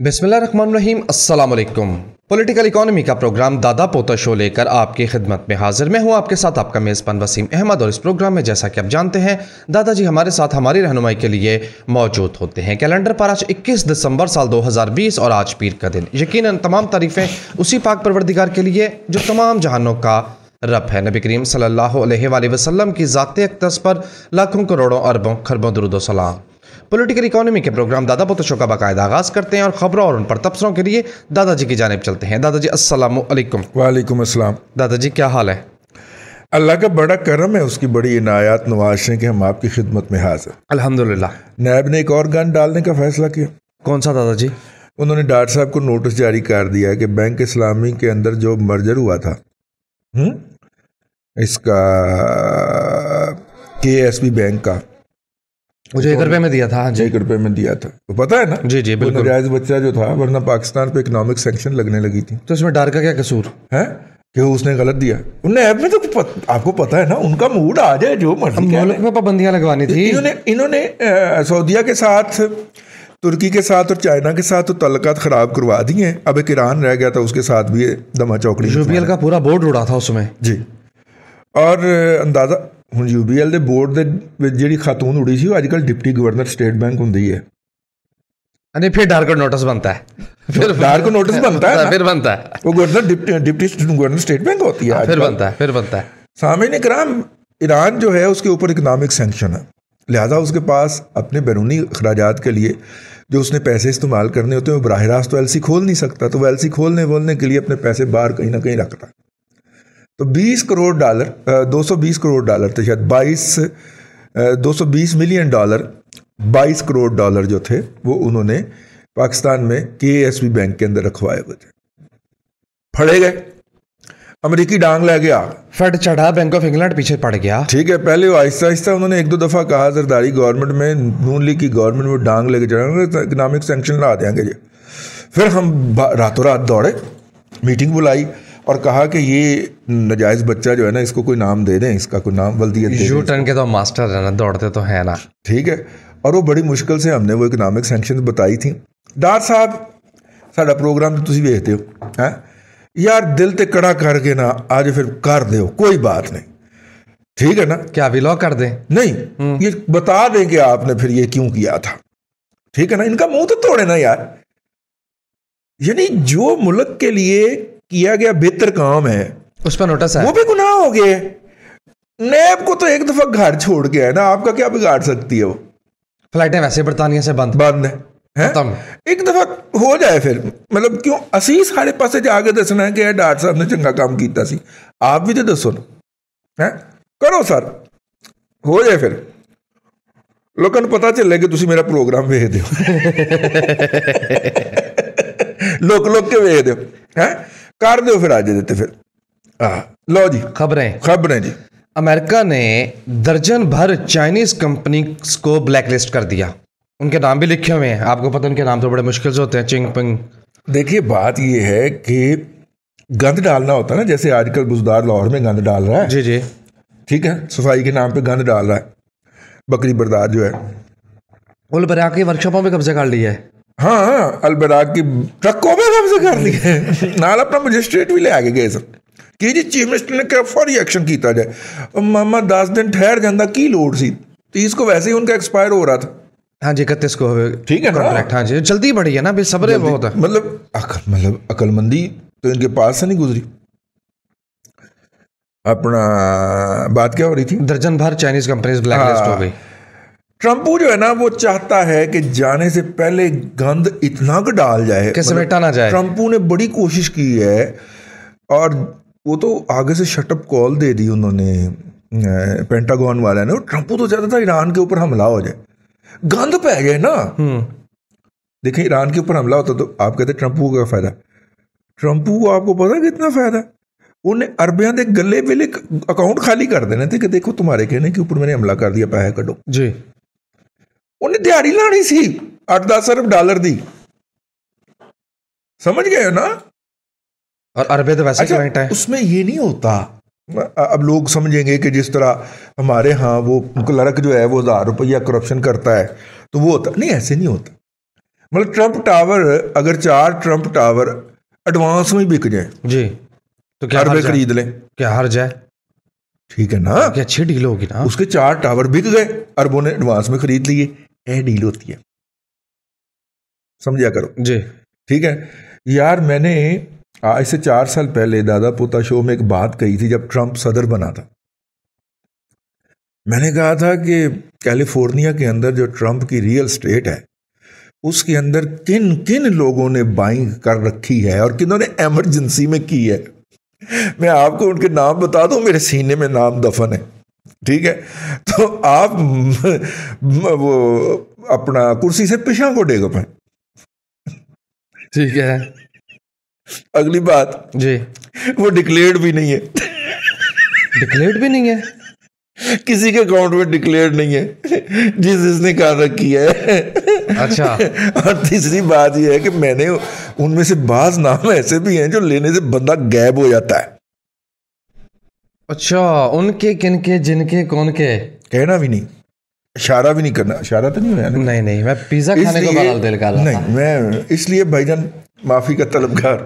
बिस्मिल्लाहिर्रहमानिर्रहीम अस्सलाम वालेकुम। पॉलिटिकल इकोनॉमी का प्रोग्राम दादा पोता शो लेकर आपकी खिदमत में हाजिर। मैं हूं आपके साथ आपका मेज़बान वसीम अहमद, और इस प्रोग्राम में जैसा कि आप जानते हैं दादाजी हमारे साथ हमारी रहनुमाई के लिए मौजूद होते हैं। कैलेंडर पर आज 21 दिसंबर साल 2020 और आज पीर का दिन। यकीनन तमाम तारीफ़ें उसी पाक परवरदिगार के लिए जो तमाम जहानों का रब है। नबी करीम सल्लल्लाहु अलैहि वसल्लम की ज़ात अक़दस पर लाखों करोड़ों अरबों खरबों दुरूद व सलाम। पॉलिटिकल इकोनॉमी के प्रोग्राम दादा पोता शो का बाकायदा आगाज़ करते हैं और ख़बरों और उन पर तबसरों के लिए दादाजी की जानिब चलते हैं। दादाजी अस्सलामु अलैकुम। वालेकुम अस्सलाम। दादाजी क्या हाल है? अल्लाह का बड़ा करम है, उसकी बड़ी इनायत नवाज़ें कि हम आपकी खिदमत में हाजिर। अल्हम्दुलिल्लाह। नैब ने एक और गन डालने का फैसला किया। कौन सा दादाजी? उन्होंने डॉक्टर साहब को नोटिस जारी कर दिया कि बैंक इस्लामी के अंदर जो मर्जर हुआ था इसका KSB बैंक का, मुझे 1 रुपये में दिया था। हाँ जी, 1 रुपये में दिया था, तो पता है ना। जी जी बिल्कुल। नाजायज बच्चा जो था, वरना पाकिस्तान पे इकोनॉमिक सैंक्शन लगने लगी थी। तो इसमें डर का क्या कसूर है कि उसने गलत दिया। उन्हें ऐप में तो आपको पता है ना, उनका मूड आ जाए जो मर्जी। मुल्क में पाबंदियां लगवानी थी। इन्होंने सऊदीया के साथ, तुर्की के साथ और चाइना के साथ तो तल्लुकात ख़राब करवा दिए हैं। अब एक ईरान रह गया था, उसके साथ भी दमा चौकड़ी। UBL का पूरा बोर्ड उड़ा था उसमें जी। और अंदाज़ा हूँ UBL के बोर्ड के जी खातून उड़ी सी, अजकल डिप्टी गवर्नर स्टेट बैंक होंगी है। अरे फिर डर को नोटिस बनता है, फिर डर को नोटिस बनता है, फिर बनता है। वो governor deputy governor state bank होती है, फिर बनता है। सामने कराम, ईरान जो है उसके ऊपर इकोनॉमिक सैंक्शन है, लिहाजा उसके पास अपने बैरूनी अखराजात के लिए जो उसने पैसे इस्तेमाल करने होते हैं वो बराह रास्त तो LC खोल नहीं सकता। तो वो LC खोलने के लिए अपने पैसे बाहर कहीं ना कहीं रखता है। तो 20 करोड़ डॉलर, 220 करोड़ डॉलर थे शायद, 220 मिलियन डॉलर, 22 करोड़ डॉलर जो थे वो उन्होंने पाकिस्तान में KSB बैंक के अंदर रखवाए हुए थे। फड़े गए, अमेरिकी डांग ले गया, फेड चढ़ा, बैंक ऑफ इंग्लैंड पीछे पड़ गया। ठीक है, पहले वो आहिस्ता आहिस्ता उन्होंने 1-2 दफ़ा कहा जरदारी गवर्नमेंट में, नून लीग की गवर्नमेंट में डांग लेके चढ़ेंगे, इकनॉमिक सैंक्शन ला देंगे जी। फिर हम रातों रात दौड़े, मीटिंग बुलाई और कहा कि ये नजायज़ बच्चा जो है ना, इसको कोई नाम दे दें, इसका कोई नाम वल्दियत दे दें। यू टर्न के तो मास्टर है ना, दौड़ते तो है ना। ठीक है, और वो बड़ी मुश्किल से हमने वो इकोनॉमिक सैंक्शन बताई थी। डॉक्टर साहब साडा प्रोग्राम तो तुसीं वेखदे हो, हैं यार, दिल ते कड़ा करके ना आज फिर कर दो, कोई बात नहीं, ठीक है ना। क्या विलॉग कर दें? नहीं, ये बता दें कि आपने फिर ये क्यों किया था, ठीक है ना। इनका मुंह तो तोड़े ना यार। यानी जो मुल्क के लिए किया गया बेहतर काम है उस पर नोटिस है, वो भी गुनाह हो गए। नैब को तो एक दफा घर छोड़ के है ना, आपका क्या बिगाड़ सकती है वो। फ्लाइटें वैसे बरतानिया से बंद है, एक दफा हो जाए फिर, मतलब क्यों असी सारे पासे जाके दसना है कि डॉक्टर साहब ने चंगा काम किया सी। आप भी तो दसो ना, है करो सर, हो जाए फिर लोगों को पता चले कि तुसी मेरा प्रोग्राम वेख दो। लोग के वेख दो, है कर दो फिर आज देते फिर। लो जी खबरें जी। अमेरिका ने दर्जन भर चाइनीज कंपनी को ब्लैकलिस्ट कर दिया। उनके नाम भी लिखे हुए हैं, आपको पता उनके नाम तो बड़े मुश्किल से होते हैं, चिंगपिंग। देखिए बात ये है कि गंद डालना होता है ना, जैसे आजकल बुजदार लाहौर में गंद डाल रहा है। जी जी, ठीक है, सफाई के नाम पे गंद डाल रहा है, बकरी बरदार जो है। उल बराक की वर्कशॉपों पे कब्जा कर लिया है। हाँ, अलबराक की ट्रकों में कब्जा कर लिया है। नाल अपना मजिस्ट्रेट भी ले आके गए सब कि जी चीफ मिनिस्टर ने क्या फौरी एक्शन किया जाए। मामा 10 दिन ठहर जाता की लोड़ सी, 30 को वैसे ही उनका एक्सपायर हो रहा था। हाँ जी, 31 को, ठीक है ना। हाँ जी, जल्दी बढ़ी है ना, बेसब्र है बहुत। मतलब अकलमंदी तो इनके पास से नहीं गुजरी। अपना बात क्या हो रही थी? दर्जन भर चाइनीज कंपनीज ब्लैकलिस्ट हो गई। ट्रंपू जो है ना, वो चाहता है कि जाने से पहले गंद इतना का डाल जाए कि समेटा ना जाए। ट्रंपू ने बड़ी कोशिश की है और वो तो आगे से शटअप कॉल दे दी उन्होंने, पेंटागन वाला ने। ट्रंपू तो चाहता था ईरान के ऊपर हमला हो जाए, गंद पै जाए ना। देखिए, ईरान के ऊपर हमला होता तो आप कहते ट्रंपू का फायदा। ट्रंपू को आपको पता कितना फायदा, उन्हें अरबिया के गले वेले अकाउंट खाली कर देने थे कि देखो तुम्हारे कहने के ऊपर मैंने हमला कर दिया, पैसे कटो जी। उन्हें दिहाड़ी लानी सी 8-10 अरब डॉलर दी, समझ गए हो ना। और अरबे तो वैसे क्लाइंट है, उसमें ये नहीं होता। अब लोग समझेंगे कि जिस तरह हमारे यहाँ वो क्लर्क जो है वो 1000 रुपया करप्शन करता है तो वो होता नहीं, ऐसे नहीं होता। मतलब ट्रंप टावर, अगर 4 ट्रंप टावर एडवांस में बिक जाए जी, तो क्या हर हर्ज में है? खरीद लें, क्या हर्ज है? ठीक है ना, क्या अच्छी डील होगी ना। उसके 4 टावर बिक गए, अरबों ने एडवांस में खरीद लिए, यह डील होती है, समझा करो जी ठीक है यार। मैंने आज से 4 साल पहले दादा पोता शो में एक बात कही थी जब ट्रंप सदर बना था। मैंने कहा था कि कैलिफोर्निया के अंदर जो ट्रंप की रियल स्टेट है उसके अंदर किन किन लोगों ने बाइंग कर रखी है और किन्होंने इमरजेंसी में की है। मैं आपको उनके नाम बता दूं, मेरे सीने में नाम दफन है, ठीक है। तो आप वो अपना कुर्सी से पिछा को डेग पाए। ठीक है अगली बात जी, वो डिक्लेयर्ड भी नहीं है, डिक्लेयर्ड भी नहीं है, किसी के अकाउंट में डिक्लेयर्ड नहीं है जिस जिसने कर रखी है। अच्छा और तीसरी बात यह है कि मैंने उनमें से बाज नाम ऐसे भी हैं जो लेने से बंदा गायब हो जाता है। अच्छा, उनके किनके जिनके कौन के? कहना भी नहीं, इशारा भी नहीं करना, इशारा तो नहीं हुआ ना। नहीं नहीं, मैं पिज्जा खाने को बड़ा दिल कर रहा था। नहीं, मैं इसलिए भाईजान माफी का तलबगार।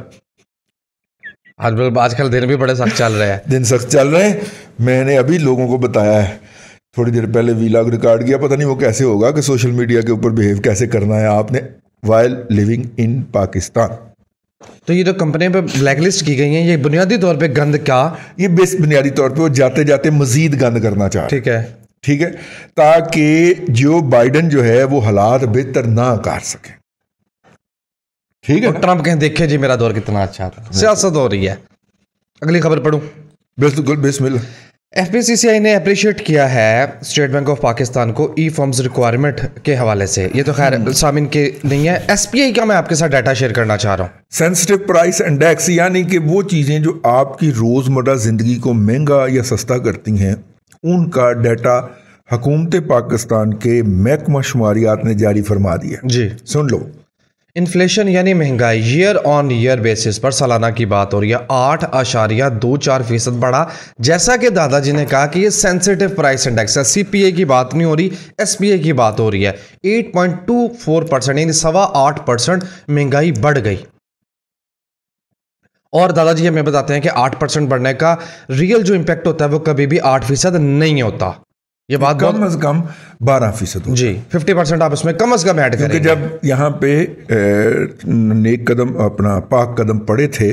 आजकल दिन भी बड़े सख्त चल रहे हैं। दिन सख्त चल रहे हैं। मैंने अभी लोगों को बताया है, थोड़ी देर पहले वीलॉग रिकॉर्ड किया, पता नहीं वो कैसे होगा कि सोशल मीडिया के ऊपर बिहेव कैसे करना है आपने वाइल लिविंग इन पाकिस्तान। तो ये जो कंपनी पे ब्लैकलिस्ट की गई हैं, ये बुनियादी तौर पे गंद क्या? ये बेस बुनियादी तौर पे वो जाते जाते मजीद गंद करना चाह रहे, ठीक है, ठीक है, ताकि जो बाइडन जो है वो हालात बेहतर ना कर सके, ठीक है। ट्रंप कहीं देखे जी मेरा दौर कितना अच्छा था। सियासत हो रही है। अगली खबर पढ़ूं। बिल्कुल बिस्मिल्लाह। एफपीसीसीआई ने अप्रिशिएट किया है स्टेट बैंक ऑफ पाकिस्तान को ई फॉर्म्स रिक्वायरमेंट के हवाले से। ये तो खैर सामिन के नहीं है, एसपीआई का मैं आपके साथ डाटा शेयर करना चाह रहा हूँ। सेंसिटिव प्राइस इंडेक्स, यानी कि वो चीज़ें जो आपकी रोज़मर्रा ज़िंदगी को महंगा या सस्ता करती हैं, उनका डाटा हुकूमत पाकिस्तान के महकमा शुमारियात ने जारी फरमा दिया। जी सुन लो। इन्फ्लेशन यानी महंगाई ईयर ऑन ईयर बेसिस पर सालाना की बात हो रही है, 8.24% बढ़ा। जैसा कि दादाजी ने कहा कि ये सेंसिटिव प्राइस इंडेक्स है, सीपीआई की बात नहीं हो रही, एसपीआई की बात हो रही है। 8.24% यानी 8.25% महंगाई बढ़ गई। और दादाजी हमें बताते हैं कि 8% बढ़ने का रियल जो इम्पैक्ट होता है वो कभी भी 8% नहीं होता। ये बात कम अज कम 12% जी, 50% आप इसमें कम अज कम ऐड करेंगे। क्योंकि जब यहाँ पे नेक कदम अपना पाक कदम पड़े थे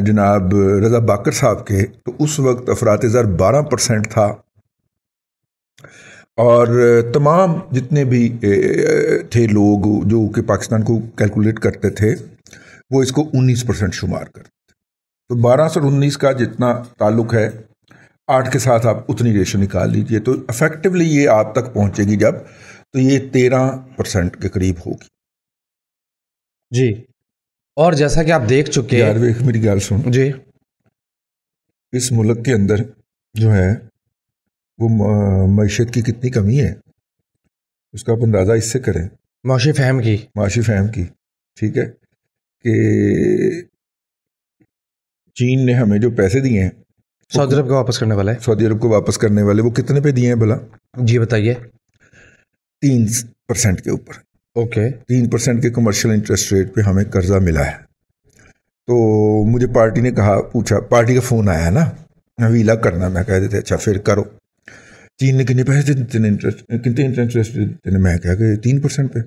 जनाब रजा बाकर साहब के, तो उस वक्त अफरात ज़र 12% था और तमाम जितने भी थे लोग जो कि पाकिस्तान को कैलकुलेट करते थे वो इसको 19% शुमार करते थे। तो 12 से 19 का जितना ताल्लुक है 8 के साथ आप उतनी रेशो निकाल लीजिए, तो इफेक्टिवली ये आप तक पहुंचेगी जब, तो ये 13% के करीब होगी जी। और जैसा कि आप देख चुके हैं, यार देख मेरी गल सुन जी, इस मुल्क के अंदर जो है वो मईशत की कितनी कमी है उसका आप अंदाज़ा इससे करें, माशी फहम की, ठीक है, कि चीन ने हमें जो पैसे दिए हैं सऊदी अरब को वापस करने वाला है, सऊदी अरब को वापस करने वाले, वो कितने पे दिए हैं भला? जी बताइए। 3% के ऊपर, ओके, 3% के कमर्शियल इंटरेस्ट रेट पे हमें कर्जा मिला है। तो मुझे पार्टी ने कहा, पूछा, पार्टी का फ़ोन आया है ना, वीला करना, मैं कह देते अच्छा फिर करो। चीन ने कितने पैसे कितने इंटरेस्ट देते? मैं कहा कि 3% पे।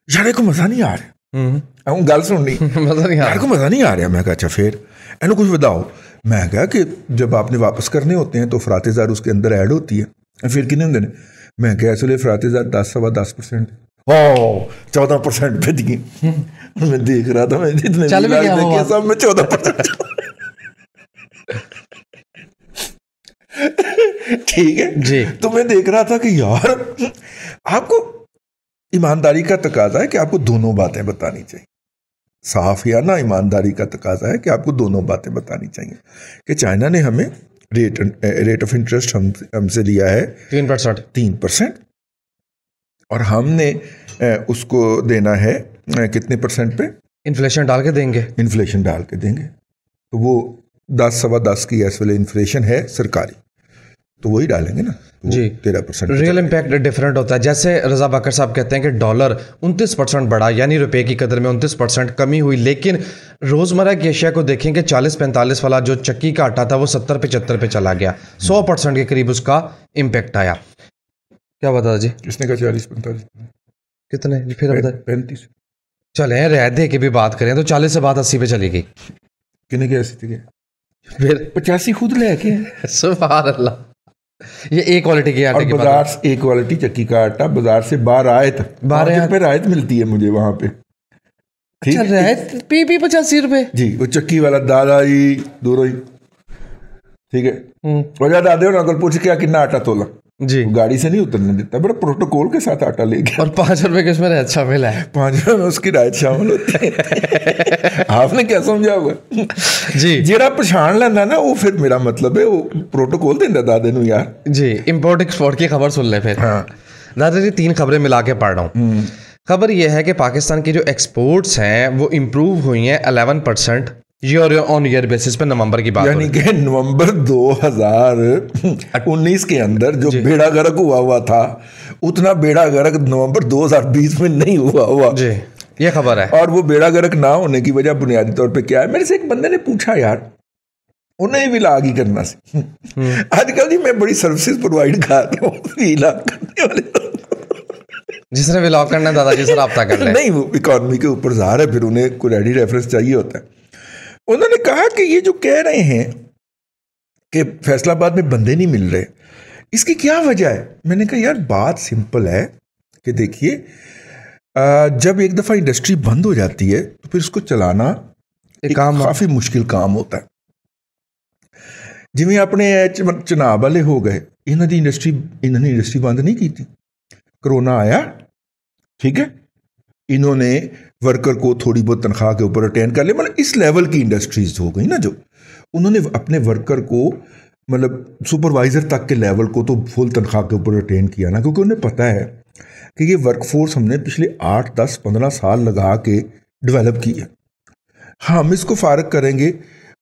यार को मज़ा नहीं आ रहा, गल सुननी मज़ा नहीं आ रहा, को मज़ा नहीं आ रहा। मैं कहा अच्छा फिर इन्हों कुछ बताओ। मैं कहा कि जब आपने वापस करने होते हैं तो फरात ज़र उसके अंदर ऐड होती है, फिर कितने होंगे? मैं कहा इसलिए फरात ज़र 10-10% 14% पे दिए। मैं देख रहा था, मैं जितने सब में 14%। ठीक है जी। तो मैं देख रहा था कि यार आपको ईमानदारी का तकाजा है कि आपको दोनों बातें बतानी चाहिए। साफ या ना ईमानदारी का तकाजा है कि आपको दोनों बातें बतानी चाहिए कि चाइना ने हमें रेट ऑफ इंटरेस्ट हमसे लिया है 3%, और हमने उसको देना है कितने % पे? इन्फ्लेशन डाल के देंगे। तो वो 10-10.25 की इस वेले इन्फ्लेशन है सरकारी। तो वही डालेंगे ना जी। 13%। रियल इम्पैक्ट डिफरेंट होता है। जैसे रजा बाकर साहब कहते हैं कि डॉलर 29% बढ़ा, यानी रुपए की कदर में 29% कमी हुई, लेकिन रोज़मर्रा की अशिया को देखें कि 40-45 वाला जो चक्की का आटा था वो 70-75 पे चला गया, 100% के करीब उसका इम्पैक्ट आया। क्या बता जी? किसने कहा 40-45? कितने जी? फिर बता। 35। चले रहते दे के भी बात करें तो 40 से बात 80 पे चली गई। किन्ने क्या 80 थी? फिर 85 खुद लेके। सुभान अल्लाह। ये ए क्वालिटी की आटे की बाजार से ए क्वालिटी चक्की का आटा बाजार से 12 आयत, 12 पे रायत मिलती है मुझे वहां पे। अच्छा, रायत पी 85 रुपए जी। वो चक्की वाला दादा जी दोनों ही ठीक है। वजह दादे और अगर पूछ क्या कितना आटा तोला जी, गाड़ी से नहीं उतरने देता, बड़ा प्रोटोकॉल के साथ आटा ले गया। और 5 रुपए के उसमें रायत शामिल है। 5 रुपए में उसकी रायत शामिल होती है। आपने क्या समझा हुआ जी? जेड़ा पछाण लेंदा ना वो फिर मेरा मतलब है वो प्रोटोकॉल देंदा दादे नु यार। जी, इंपोर्ट एक्सपोर्ट की खबर सुन ले फिर। हाँ दादा जी, 3 खबरें मिला के पढ़ रहा हूँ। खबर यह है कि पाकिस्तान की जो एक्सपोर्ट्स हैं वो इम्प्रूव हुई हैं 11% ईयर ऑन ईयर बेसिस पे नवंबर की बात, यानी कि नवंबर 2019 के अंदर जो बेड़ा गर्क हुआ था उतना बेड़ा गर्क नवंबर 2020 में नहीं हुआ जी, ये खबर है। और वो बेड़ा गर्क ना होने की वजह बुनियादी तौर पे क्या है, मेरे से एक बंदे ने पूछा यार उन्हें भी लाग ही करना सी। आजकल जी मैं बड़ी सर्विसेज प्रोवाइड कर रहा हूँ करने वाले जिसने व्लॉग करना है दादाजी से रब्ता कर ले। नहीं, वो इकॉनमी के ऊपर ज़ाहिर है, फिर उन्हें कोई रेडी रेफरेंस चाहिए होता है। उन्होंने कहा कि ये जो कह रहे हैं कि फैसलाबाद में बंदे नहीं मिल रहे, इसकी क्या वजह है? मैंने कहा यार बात सिंपल है कि देखिए जब एक दफ़ा इंडस्ट्री बंद हो जाती है तो फिर उसको चलाना एक काफ़ी मुश्किल काम होता है। जिमें अपने चनाब वाले हो गए, इन्होंने इंडस्ट्री बंद नहीं की थी, कोरोना आया ठीक है, इन्होंने वर्कर को थोड़ी बहुत तनख्वाह के ऊपर अटेंड कर लिया, मतलब इस लेवल की इंडस्ट्रीज हो गई ना, जो उन्होंने अपने वर्कर को मतलब सुपरवाइजर तक के लेवल को तो फुल तनख्वाह के ऊपर अटेंड किया ना, क्योंकि उन्हें पता है कि ये वर्कफोर्स हमने पिछले 8, 10, 15 साल लगा के डेवलप की है। हम इसको फारग करेंगे,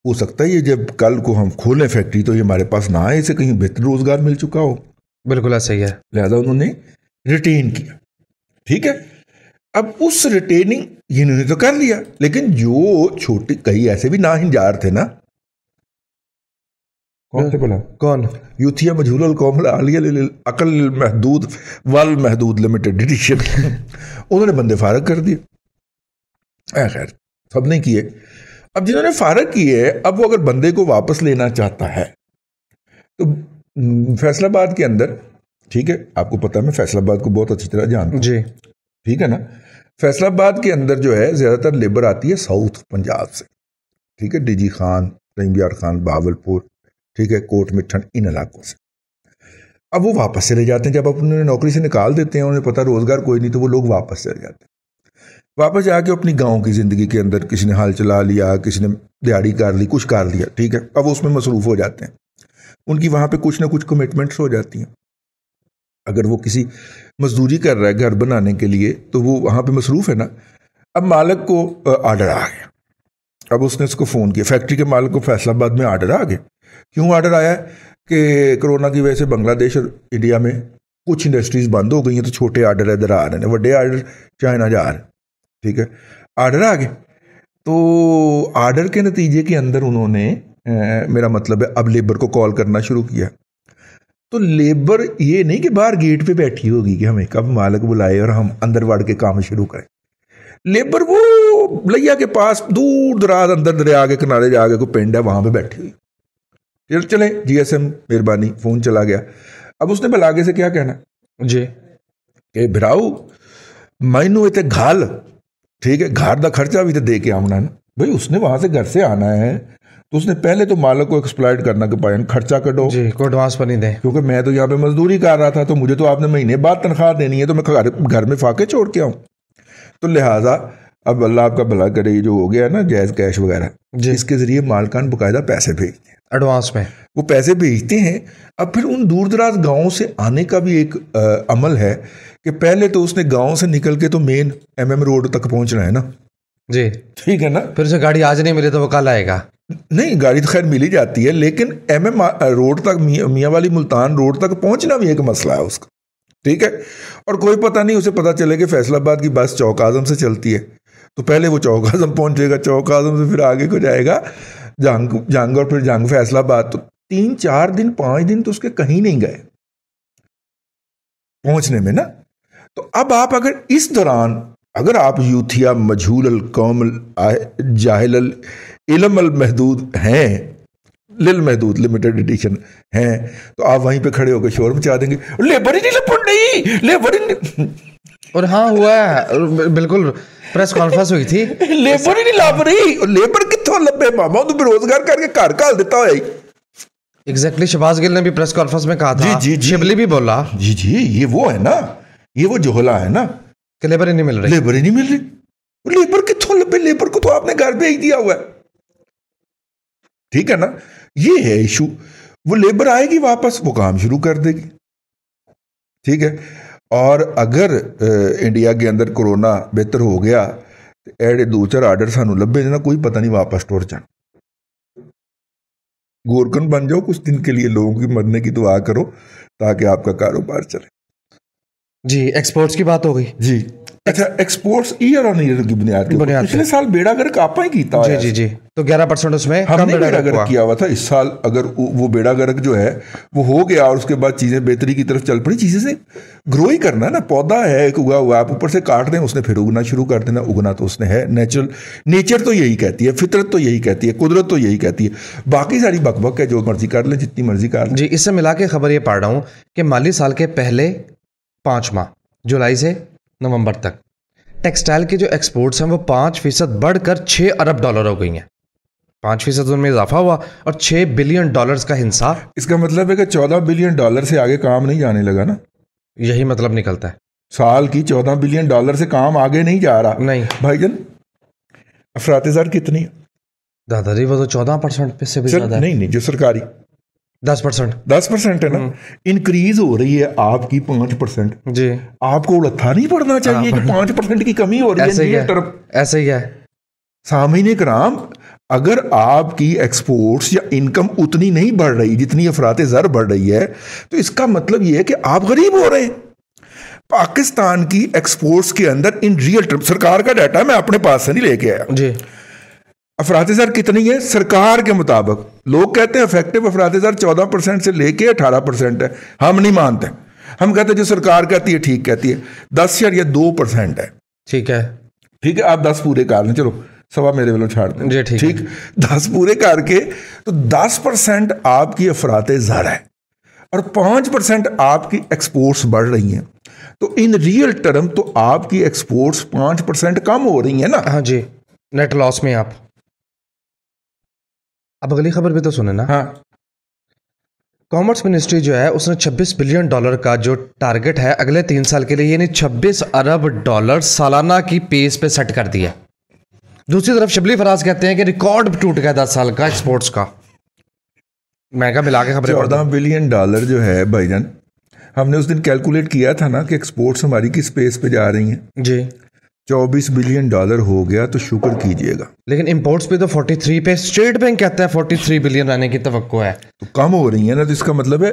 हो सकता है ये जब कल को हम खोलें फैक्ट्री तो ये हमारे पास ना आए, इसे कहीं बेहतर रोजगार मिल चुका हो। बिल्कुल ऐसा ही है, लिहाजा उन्होंने रिटेन किया। ठीक है, अब उस रिटेनिंग इन्होंने तो कर लिया, लेकिन जो छोटे कई ऐसे भी नाहिंजार थे ना, कौन थे भला? कौन? यूथिया मजहूल कौम अकल महदूद वल महदूद लिमिटेड एडिशन उन्होंने बंदे फारग कर दिए। खैर सब नहीं किए। अब जिन्होंने फारग किए, अब वो अगर बंदे को वापस लेना चाहता है तो फैसलाबाद के अंदर, ठीक है, आपको पता है मैं फैसलाबाद को बहुत अच्छी तरह जानता हूं जी, ठीक है ना। फैसलाबाद के अंदर जो है ज़्यादातर लेबर आती है साउथ पंजाब से, ठीक है, डीजी खान, रहीम यार खान, बहावलपुर, ठीक है, कोट मिठन, इन इलाकों से। अब वो वापस चले जाते हैं, जब अपने नौकरी से निकाल देते हैं, उन्हें पता रोजगार कोई नहीं, तो वो लोग वापस चले जाते हैं। वापस जाके अपनी गांव की ज़िंदगी के अंदर किसी ने हाल चला लिया, किसी ने दिहाड़ी कर ली, कुछ कर लिया, ठीक है, अब वो उसमें मसरूफ़ हो जाते हैं। उनकी वहाँ पे कुछ ना कुछ कमिटमेंट्स हो जाती हैं। अगर वो किसी मजदूरी कर रहा है घर बनाने के लिए, तो वो वहाँ पे मसरूफ़ है ना। अब मालिक को आर्डर आ गया, अब उसने उसको फ़ोन किया, फैक्ट्री के मालिक को फैसलाबाद में आर्डर आ गया। क्यों आर्डर आया कि कोरोना की वजह से बांग्लादेश और इंडिया में कुछ इंडस्ट्रीज़ बंद हो गई हैं, तो छोटे आर्डर इधर आ रहे हैं, बड़े आर्डर चाइना जा रहे हैं, ठीक है, आर्डर आ गए। तो आर्डर के नतीजे के अंदर उन्होंने मेरा मतलब है अब लेबर को कॉल करना शुरू किया। तो लेबर ये नहीं कि बाहर गेट पे बैठी होगी कि हमें कब मालिक बुलाए और हम अंदर बढ़ के काम शुरू करें। लेबर वो लैया के पास दूर दराज अंदर दरिया के किनारे जाके कोई पिंड है वहां पे बैठी हुई। चले जीएसएम मेहरबानी, फोन चला गया। अब उसने भला आगे से क्या कहना जी कि भराऊ मैनू इतने घाल, ठीक है, घर का खर्चा भी तो दे के आना है ना भाई। उसने वहां से घर से आना है तो उसने पहले तो मालिक को एक्सप्लॉइट करना के पाए खर्चा कटो जी, को एडवांस पर नहीं दे, क्योंकि मैं तो यहाँ पे मजदूरी कर रहा था, तो मुझे तो आपने महीने बाद तनख्वाह देनी है, तो मैं घर में फाके छोड़ के आऊँ। तो लिहाजा अब अल्लाह आपका भला करे, ये जो हो गया ना जायज़ कैश वगैरह, इसके जरिए मालकान बाकायदा पैसे भेजते हैं एडवांस में, वो पैसे भेजते हैं। अब फिर उन दूर दराज गाँव से आने का भी एक अमल है कि पहले तो उसने गाँव से निकल के तो मेन MM रोड तक पहुँचना है ना जी, ठीक है ना। फिर उसे गाड़ी आज नहीं मिले तो वो कल आएगा नहीं, गाड़ी तो खैर मिल ही जाती है, लेकिन MM रोड तक, मियाँ वाली मुल्तान रोड तक पहुंचना भी एक मसला है उसका, ठीक है। और कोई पता नहीं, उसे पता चले कि फैसलाबाद की बस चौक आजम से चलती है, तो पहले वो चौक आजम पहुंचेगा, चौक आजम से फिर आगे को जाएगा जंग और फिर जंग फैसलाबाद, तो 3-4 दिन 5 दिन तो उसके कहीं नहीं गए पहुंचने में ना। तो अब आप अगर इस दौरान अगर आप यूथिया मजहूल कौम जाहिल इल्म अल महदूद हैं, लिल महदूद लिमिटेड एडिशन हैं, तो आप वहीं पे खड़े होकर शोर मचा देंगे, लेबर ही नहीं लपट नहीं, लेबर ही नहीं। और हाँ हुआ है, बिल्कुल प्रेस कॉन्फ्रेंस हुई थी, लेबर ही नहीं लाभ रही, लेबर कितों लब्बे मामा, तो बेरोजगार करके घर घाल देता है। एग्जैक्टली शहबाज गिल ने भी प्रेस कॉन्फ्रेंस में कहा था, जी, शिबली भी बोला, जी ये वो है ना, ये वो जोहला है ना कि लेबर ही नहीं मिल रही, लेबर ही नहीं मिल रही। लेबर कितों लब्बे, लेबर को तो आपने घर भेज दिया हुआ है, ठीक है ना। ये है इशू, वो लेबर आएगी वापस, वो काम शुरू कर देगी, ठीक है। और अगर इंडिया के अंदर कोरोना बेहतर हो गया तो एडे 2-4 आर्डर सानू लब्बे ना, कोई पता नहीं वापस टुर जाना। गोरकन बन जाओ कुछ दिन के लिए, लोगों की मरने की दुआ करो ताकि आपका कारोबार चले। जी, एक्सपोर्ट्स की बात हो गई जी। अच्छा, एक्सपोर्ट्स ईयर ऑन ईयर की बुनियाद पे पिछले साल बेड़ा गर्क आपा ही कीता है। जी, तो 11% उसमें हमने बेड़ा गर्क किया हुआ था। इस साल अगर वो बेड़ा गर्क जो है वो हो गया और उसके बाद चीजें बेहतरी की तरफ चल पड़ी, चीजें से ग्रो ही करना है ना, पौधा है एक उगा हुआ, आप ऊपर से काट दें उसने फिर उगना शुरू कर देना, उगना तो उसने है, नेचर तो यही कहती है, फितरत तो यही कहती है, कुदरत तो यही कहती है। बाकी सारी बकबक है, जो मर्जी कर ले, जितनी मर्जी कर ले। जी, इससे मिला के खबर ये पढ़ रहा हूँ कि माली साल के पहले 5 माह जुलाई से नवंबर तक टेक्सटाइल के जो एक्सपोर्ट्स हैं वो 5% बढ़कर $6 अरब हो गई हैं। 5% उनमें इजाफा हुआ और $6 बिलियन का हिस्सा। इसका मतलब है कि $14 बिलियन से आगे काम नहीं जाने लगा ना, यही मतलब निकलता है। साल की $14 बिलियन से काम आगे नहीं जा रहा। नहीं भाईजान, अफरात-ए-ज़र कितनी है? दादाजी वो तो 14% पे से भी ज्यादा है। नहीं, जो सरकारी 10% है ना, इंक्रीज हो रही है आपकी 5%। जी, आपको उड़था नहीं पड़ना चाहिए कि 5% की कमी हो रही है। ऐसे ही है सामीन कराम, अगर आपकी एक्सपोर्ट्स या इनकम उतनी नहीं बढ़ रही जितनी अफरात-ए-ज़र बढ़ रही है, तो इसका मतलब यह है कि आप गरीब हो रहे हैं। पाकिस्तान की एक्सपोर्ट्स के अंदर इन रियल टर्म, सरकार का डाटा मैं अपने पास से नहीं लेके आया जी, अफरात-ए-ज़र कितनी है सरकार के मुताबिक। लोग कहते हैं इफेक्टिव अफरात-ए-ज़र 14% से लेके 18% है, हम नहीं मानते। हम कहते हैं जो सरकार कहती है ठीक कहती है, 10.2% है। ठीक है, आप 10 पूरे कर लें, चलो सवा मेरे वालों छाड़ दें जी, ठीक 10 पूरे करके, तो 10% आपकी अफरात-ए-ज़र है और 5% आपकी एक्सपोर्ट्स बढ़ रही हैं। तो इन रियल टर्म तो आपकी एक्सपोर्ट्स 5% कम हो रही है ना। हाँ जी, नेट लॉस में आप। अब अगली खबर भी तो सुने ना। हाँ, कॉमर्स मिनिस्ट्री जो है उसने $26 बिलियन का जो टारगेट है अगले 3 साल के लिए, यानी $26 अरब सालाना की पेस पे सेट कर दिया। दूसरी तरफ शबली फराज कहते हैं कि रिकॉर्ड टूट गया 10 साल का एक्सपोर्ट्स का। मैं क्या मिला के खबरें $14 बिलियन जो है भाईजान, हमने उस दिन कैलकुलेट किया था ना कि एक्सपोर्ट्स हमारी किस पेस पे जा रही हैं जी। $24 बिलियन हो गया तो शुक्र कीजिएगा। लेकिन इंपोर्ट्स पे तो 43 पे, स्टेट बैंक कहता है 43 बिलियन रहने की तवक्को है, तो कम हो रही है ना। तो इसका मतलब है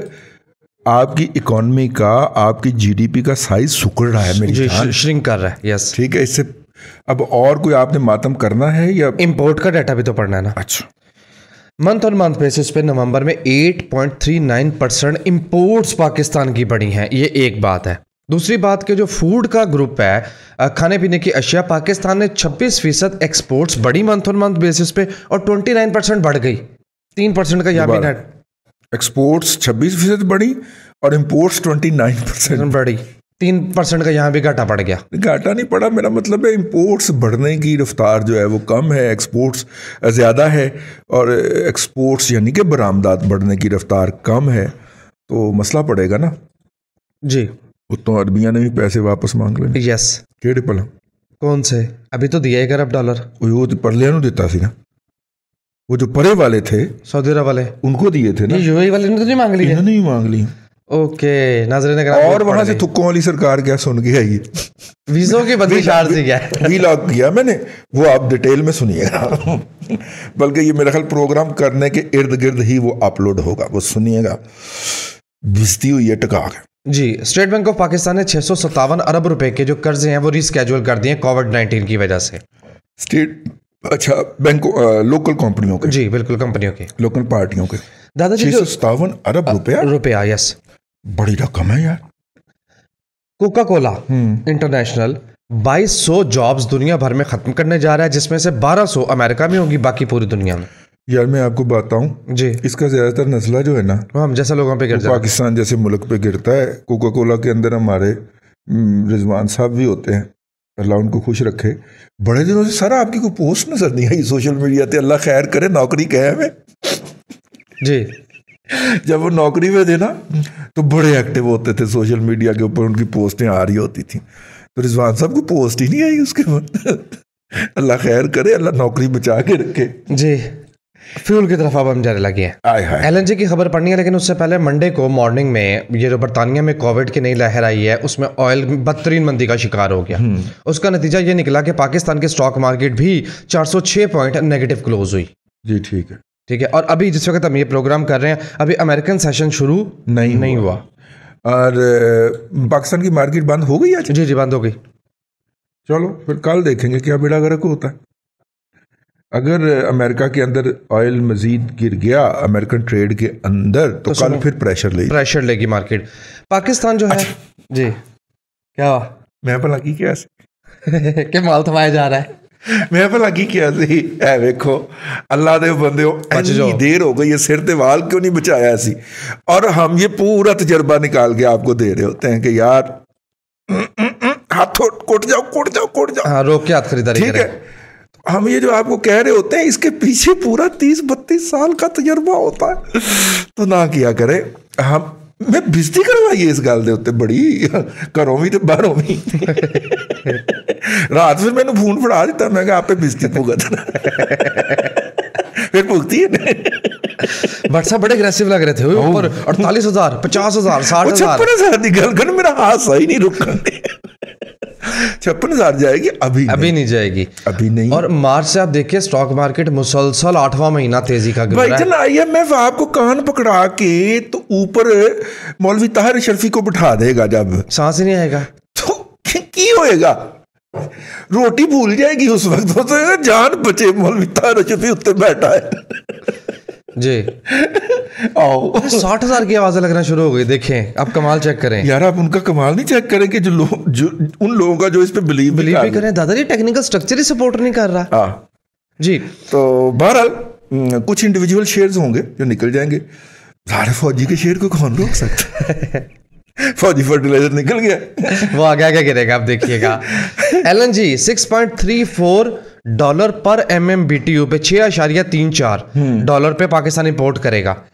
आपकी इकोनॉमी का, आपकी जीडीपी का साइज सुकड़ रहा है, मेरी जान श्रिंक कर रहा है। यस, ठीक है। इससे अब और कोई आपने मातम करना है या इंपोर्ट का डाटा भी तो पढ़ना है ना। अच्छा, मंथ ऑन मंथ बेसिस पे नवंबर में 8.39% इंपोर्ट्स पाकिस्तान की बढ़ी हैं। ये एक बात है। दूसरी बात कि जो फूड का ग्रुप है, खाने पीने की अशिया, पाकिस्तान ने 26% एक्सपोर्ट्स बढ़ी मंथ ऑन मंथ बेसिस पे और 29% बढ़ गई। 3% का यहाँ भी नेट एक्सपोर्ट्स 26% बढ़ी और इंपोर्ट्स 29% बढ़ी। 3% का यहाँ भी घाटा पड़ गया। घाटा नहीं पड़ा, मेरा मतलब है इंपोर्ट्स बढ़ने की रफ्तार जो है वो कम है, एक्सपोर्ट्स ज़्यादा है। और एक्सपोर्ट्स यानी कि बरामदात बढ़ने की रफ्तार कम है, तो मसला पड़ेगा ना जी। तो अरबिया ने भी पैसे वापस मांग ले। यस, केड़े भला? कौन से? अभी तो दिया $1 अरब। वो तो परलिया ਨੂੰ ਦਿੱਤਾ ਸੀ ना, वो जो परे वाले थे सऊदी अरब वाले उनको दिए थे ना, यूएई वाले ने तो नहीं मांग ली, इन्होंने ही मांग ली। ओके, नाज़रीन अगर और वहां से थुक्कों वाली सरकार क्या सुन के आई, वीज़ों की बदली चार्ज दी गया, वीलॉग किया मैंने, वो आप डिटेल में सुनिएगा। बल्कि ये मेरा ख्याल प्रोग्राम करने के इर्द गिर्द ही वो अपलोड होगा, वो सुनिएगा, भिजती हुई है टका के। जी, स्टेट बैंक ऑफ पाकिस्तान ने 657 अरब रुपए के जो कर्जे हैं वो रिस्केड्यूल कर दिए कोविड-19 की वजह से। स्टेट, अच्छा, बैंक, लोकल कंपनियों के, जी बिल्कुल, कंपनियों के, लोकल पार्टियों के। दादाजी 657 अरब रुपया, यस, बड़ी रकम है यार। कोका कोला इंटरनेशनल 2200 जॉब्स दुनिया भर में खत्म करने जा रहा है, जिसमें से 1200 अमेरिका में होगी, बाकी पूरी दुनिया में। यार मैं आपको बताऊं जी, इसका ज्यादातर नस्ला जो है ना, हम जैसे लोगों पे गिरता है, पाकिस्तान जैसे मुल्क पे गिरता है। कोका कोला के अंदर हमारे रिजवान साहब भी होते हैं, अल्लाह उनको खुश रखे। बड़े दिनों से सर आपकी कोई पोस्ट नजर नहीं आई सोशल मीडिया पे, अल्लाह खैर करे, नौकरी कहे हमें जी। जब वो नौकरी में थे ना तो बड़े एक्टिव होते थे सोशल मीडिया के ऊपर, उनकी पोस्टें आ रही होती थी। तो रिजवान साहब को पोस्ट ही नहीं आई उसके बाद। अल्लाह खैर करे, अल्लाह नौकरी बचा के रखे जी। फ्यूल की तरफ अब हम जाने लगे हैं। LNG की खबर पढ़नी है, लेकिन उससे पहले मंडे को मॉर्निंग में ये जो बरतानिया में कोविड की नई लहर आई है, उसमें ऑयल बदतरीन मंदी का शिकार हो गया। उसका नतीजा ये निकला कि पाकिस्तान के स्टॉक मार्केट भी 406 पॉइंट नेगेटिव क्लोज हुई जी। ठीक है, ठीक है। और अभी जिस वक्त हम ये प्रोग्राम कर रहे हैं, अभी अमेरिकन सेशन शुरू नहीं हुआ और पाकिस्तान की मार्केट बंद हो गई आज। जी जी, बंद हो गई। चलो फिर कल देखेंगे क्या बेड़ा गर्क होता है। अगर अमेरिका के अंदर ऑयल मजीद गिर गया अमेरिकन ट्रेड के अंदर, तो कल फिर प्रेशर लेगी मार्केट। पाकिस्तान जो है जी, क्या मैं भला की क्या कि माल थमाया जा रहा है, मैं भला की क्या सी है। वेखो अल्लाह दे बंदे, इतनी देर हो गई है, सिर ते वाल क्यों नहीं बचाया सी। और हम ये पूरा तजर्बा निकाल के आपको दे रहे होते हैं कि यार हाथ कुट जाओ, हाँ, रोक के हाथ खरीदारी, ठीक है। हम ये जो आपको कह रहे होते हैं, इसके पीछे पूरा 30-32 साल का तजर्बा होता है। तो ना किया करे। हम मैं बिजती करवाई इस गल दे उत्ते बड़ी, घरों भी तो बाहरों भी। रात फिर मैंने फोन फड़ा दिता, मैं आपे बिजती भुगतना, फिर भुगती है। व्हाट्सएप बड़े अग्रेसिव लग रहे थे ऊपर, 48,000, 50,000, 60,000, 56,000 की गल मेरा हाथ सही नहीं रुका। 56,000 जाएगी, अभी नहीं जाएगी, अभी नहीं। और मार्च से आप देखिए स्टॉक मार्केट मुसलसल 8वां महीना तेजी का गिर रहा है। IMF आपको कान पकड़ा के तो ऊपर मौलवी ताहिर शर्फी को बिठा देगा, जब सांस ही नहीं आएगा तो की होएगा, रोटी भूल जाएगी उस वक्त। तो जान बचे, मौलवी ताहिर शर्फी उत्ते बैठा है जी। आओ 60,000 की आवाजें लगना शुरू हो गई। देखें, आप कमाल चेक करें यार, आप उनका कमाल नहीं चेक करें कि जो उन लोगों का जो इस पे बिलीव भी करें। दादाजी टेक्निकल स्ट्रक्चर ही सपोर्ट नहीं कर रहा जी। तो बहरहाल कुछ इंडिविजुअल शेयर्स होंगे जो निकल जाएंगे। सारे फौजी के शेयर को कौन रोक सकता है। फौजी फर्टिलाइजर निकल गया, वो आगे आगे गिरेगा, आप देखिएगा। LNG $6.34 पर MMBTU पे 6.34 डॉलर पे पाकिस्तान इंपोर्ट करेगा।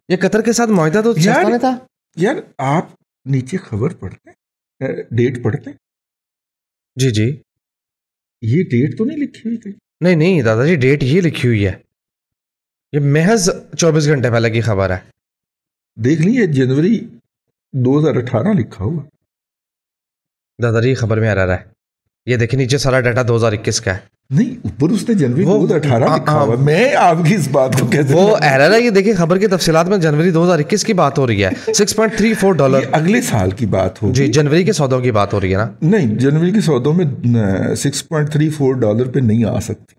ये कतर के साथ मुआहदा तो सस्ता था यार। आप नीचे खबर पढ़ते, डेट पढ़ते जी जी, ये डेट तो नहीं लिखी हुई थी? नहीं दादाजी, डेट ये लिखी हुई है, ये महज 24 घंटे पहले की खबर है। देख लीजिए, जनवरी 2018 लिखा हुआ दादाजी, खबर में आ रहा है। ये देखिए नीचे सारा डाटा 2021 का है। नहीं, ऊपर उसने जनवरी 2018 लिखा हुआ। मैं आपकी इस बात को कैसे, वो एरर है। ये देखिए खबर की तफसीलात में जनवरी 2021 की बात हो रही है। $6.34 अगले साल की बात हो जी, जनवरी के सौदों की बात हो रही है ना। नहीं, जनवरी के सौदों में $6.34 पे नहीं आ सकती।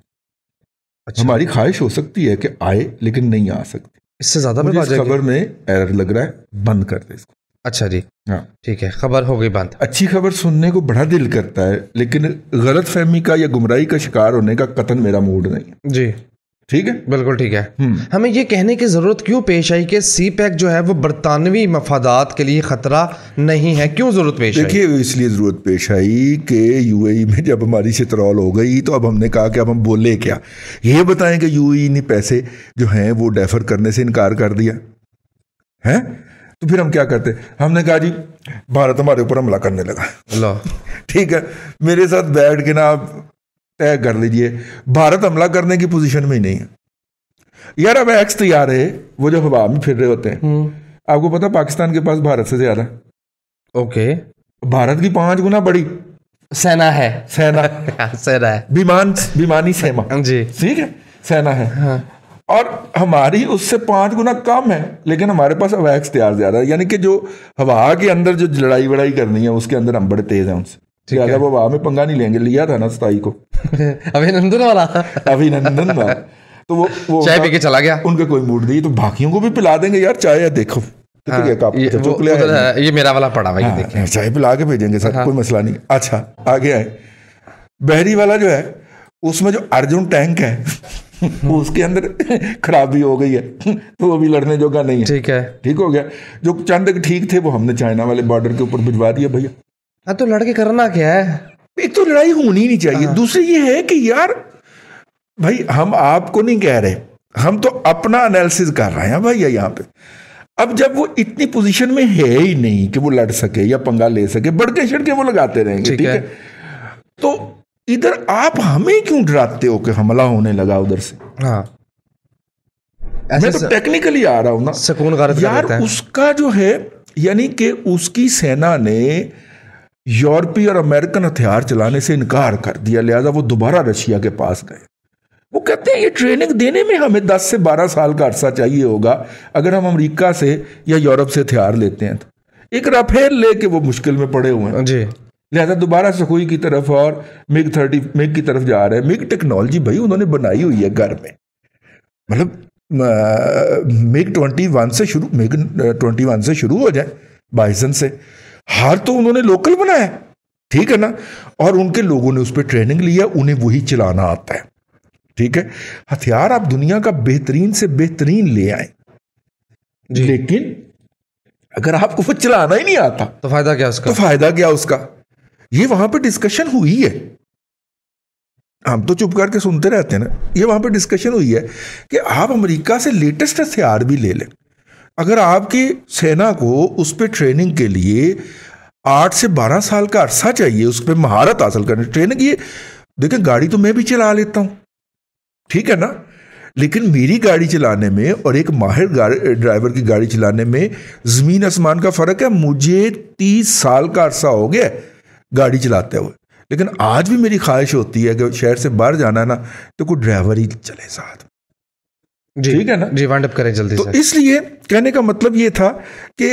अच्छा। हमारी ख्वाहिश हो सकती है कि आए, लेकिन नहीं आ सकती। इससे ज्यादा खबर में एरर लग रहा है, बंद कर दे इसको। अच्छा जी, हाँ ठीक है, खबर हो गई बंद। अच्छी खबर सुनने को बड़ा दिल करता है, लेकिन गलत फहमी का या गुमराही का शिकार होने का कतन मेरा मूड नहीं जी। ठीक है, बिल्कुल ठीक है। हमें ये कहने की जरूरत क्यों पेश आई कि CPEC जो है वो बरतानवी मफादात के लिए खतरा नहीं है? क्यों जरूरत पेश आई? देखिए, इसलिए जरूरत पेश आई कि UAE में जब हमारी शितरौल हो गई तो अब हमने कहा कि अब हम बोले क्या, ये बताएं कि UAE ने पैसे जो हैं वो डेफर करने से इनकार कर दिया है। तो फिर हम क्या करते, हमने कहा जी भारत हमारे ऊपर हमला करने लगा। ठीक है, मेरे साथ बैठ के ना आप तय कर लीजिए, भारत हमला करने की पोजीशन में ही नहीं है यार। अब एक्स तैयार है, वो जो हवा में फिर रहे होते हैं, आपको पता पाकिस्तान के पास भारत से ज्यादा, ओके, भारत की 5 गुना बड़ी सेना है। सेना सेना है, विमानी सेना जी, ठीक है, सेना है। हाँ। और हमारी उससे 5 गुना कम है, लेकिन हमारे पास अवैध इख्तियार ज्यादा है। यानी कि जो हवा के अंदर जो लड़ाई वड़ाई करनी है उसके अंदर हम बड़े तेज हैं उनसे। ज्यादा वो हवा में पंगा नहीं लेंगे, लिया था ना 27 को अभिनंदन वाला, अभिनंदन वाला। तो वो चाय पी के चला गया, उनका कोई मूड नहीं, तो बाकियों को भी पिला देंगे यार चाय। या देखो ये मेरा वाला पड़ा भाई, देखें चाय पिला के भेजेंगे सर, कोई मसला नहीं। अच्छा आगे आए, बहरी वाला जो है उसमें जो अर्जुन टैंक है उसके अंदर खराबी हो गई है, तो वो भी लड़ने जोगा नहीं है। ठीक है, ठीक हो गया। जो चंद ठीक थे वो हमने चाइना वाले बॉर्डर के ऊपर भिजवा दिया भैया। हाँ तो लड़के करना क्या है, एक तो लड़ाई होनी नहीं चाहिए। दूसरी ये है कि यार भाई हम आपको नहीं कह रहे, हम तो अपना एनालिसिस कर रहे हैं भैया यहाँ पे। अब जब वो इतनी पोजीशन में है ही नहीं कि वो लड़ सके या पंगा ले सके, बड़के छड़के वो लगाते रहेंगे, ठीक है। तो इधर आप हमें क्यों डराते हो कि हमला होने लगा उधर से? हाँ, मैं तो टेक्निकली आ रहा हूं ना, सुकून गारत यार उसका जो है, यानी कि उसकी सेना ने यूरोपीय और अमेरिकन हथियार चलाने से इनकार कर दिया, लिहाजा वो दोबारा रशिया के पास गए। वो कहते हैं ये ट्रेनिंग देने में हमें 10 से 12 साल का अरसा चाहिए होगा, अगर हम अमेरिका से या यूरोप से हथियार लेते हैं तो। एक राफेल लेके वो मुश्किल में पड़े हुए हैं जी, लिहाजा दोबारा सुखोई की तरफ और मिग की तरफ जा रहे हैं। मिग टेक्नोलॉजी भाई उन्होंने बनाई हुई है घर में, मतलब मिग 21 से शुरू हो जाए, बाइसन से, हार तो उन्होंने लोकल बनाया, ठीक है ना। और उनके लोगों ने उस पर ट्रेनिंग लिया, उन्हें वही चलाना आता है, ठीक है। हथियार आप दुनिया का बेहतरीन से बेहतरीन ले आए, लेकिन अगर आपको वो चलाना ही नहीं आता तो फायदा क्या उसका? तो फायदा क्या उसका? ये वहां पे डिस्कशन हुई है, हम तो चुप करके सुनते रहते हैं ना। ये वहां पे डिस्कशन हुई है कि आप अमेरिका से लेटेस्ट हथियार भी ले लें, अगर आपकी सेना को उस पर ट्रेनिंग के लिए 8 से 12 साल का अरसा चाहिए, उस पर महारत हासिल करने ट्रेनिंग। ये देखें, गाड़ी तो मैं भी चला लेता हूं, ठीक है ना, लेकिन मेरी गाड़ी चलाने में और एक माहिर ड्राइवर की गाड़ी चलाने में जमीन आसमान का फर्क है। मुझे 30 साल का अरसा हो गया गाड़ी चलाते हुए, लेकिन आज भी मेरी ख्वाहिश होती है कि शहर से बाहर जाना है ना, तो कोई ड्राइवर ही चले साथ, ठीक है ना जी, वाइंड अप करें जल्दी तो से। इसलिए कहने का मतलब ये था कि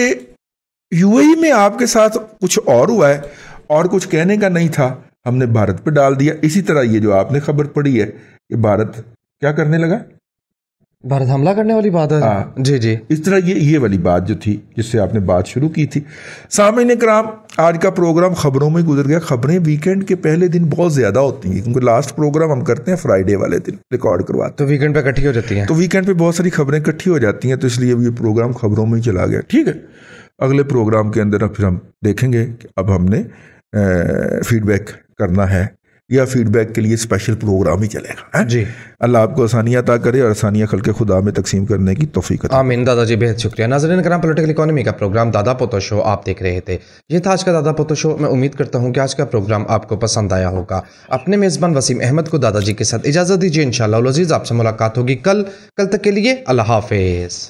यूएई में आपके साथ कुछ और हुआ है और कुछ कहने का नहीं था, हमने भारत पे डाल दिया। इसी तरह ये जो आपने खबर पड़ी है कि भारत क्या करने लगा, भारत हमला करने वाली बात है। जी जी, इस तरह ये वाली बात जो थी जिससे आपने बात शुरू की थी। सामईन किराम, आज का प्रोग्राम खबरों में गुजर गया। खबरें वीकेंड के पहले दिन बहुत ज्यादा होती हैं, क्योंकि लास्ट प्रोग्राम हम करते हैं फ्राइडे वाले दिन रिकॉर्ड करवाते, तो वीकेंड पे इकट्ठी हो जाती हैं, तो वीकेंड पे बहुत सारी खबरें इकट्ठी हो जाती हैं, तो इसलिए ये प्रोग्राम खबरों में ही चला गया, ठीक है। अगले प्रोग्राम के अंदर फिर हम देखेंगे कि अब हमने फीडबैक करना है या फीडबैक के लिए स्पेशल प्रोग्राम ही चलेगा जी। अल्लाह आपको आसानियाँ अता करे और आसानियाँ खल्क़े खुदा में तकसीम करने की तौफीक अता। आमीन। दादाजी बेहद शुक्रिया। नाज़रीन कराम, पॉलिटिकल इकोनॉमी का प्रोग्राम दादा पोतो शो आप देख रहे थे। ये था आज का दादा पोतो शो। मैं उम्मीद करता हूँ कि आज का प्रोग्राम आपको पसंद आया होगा। अपने मेज़बान वसीम अहमद को दादाजी के साथ इजाज़त दीजिए। इंशाअल्लाह अज़ीज़ आपसे मुलाकात होगी कल तक के लिए अल्लाह हाफ़िज़।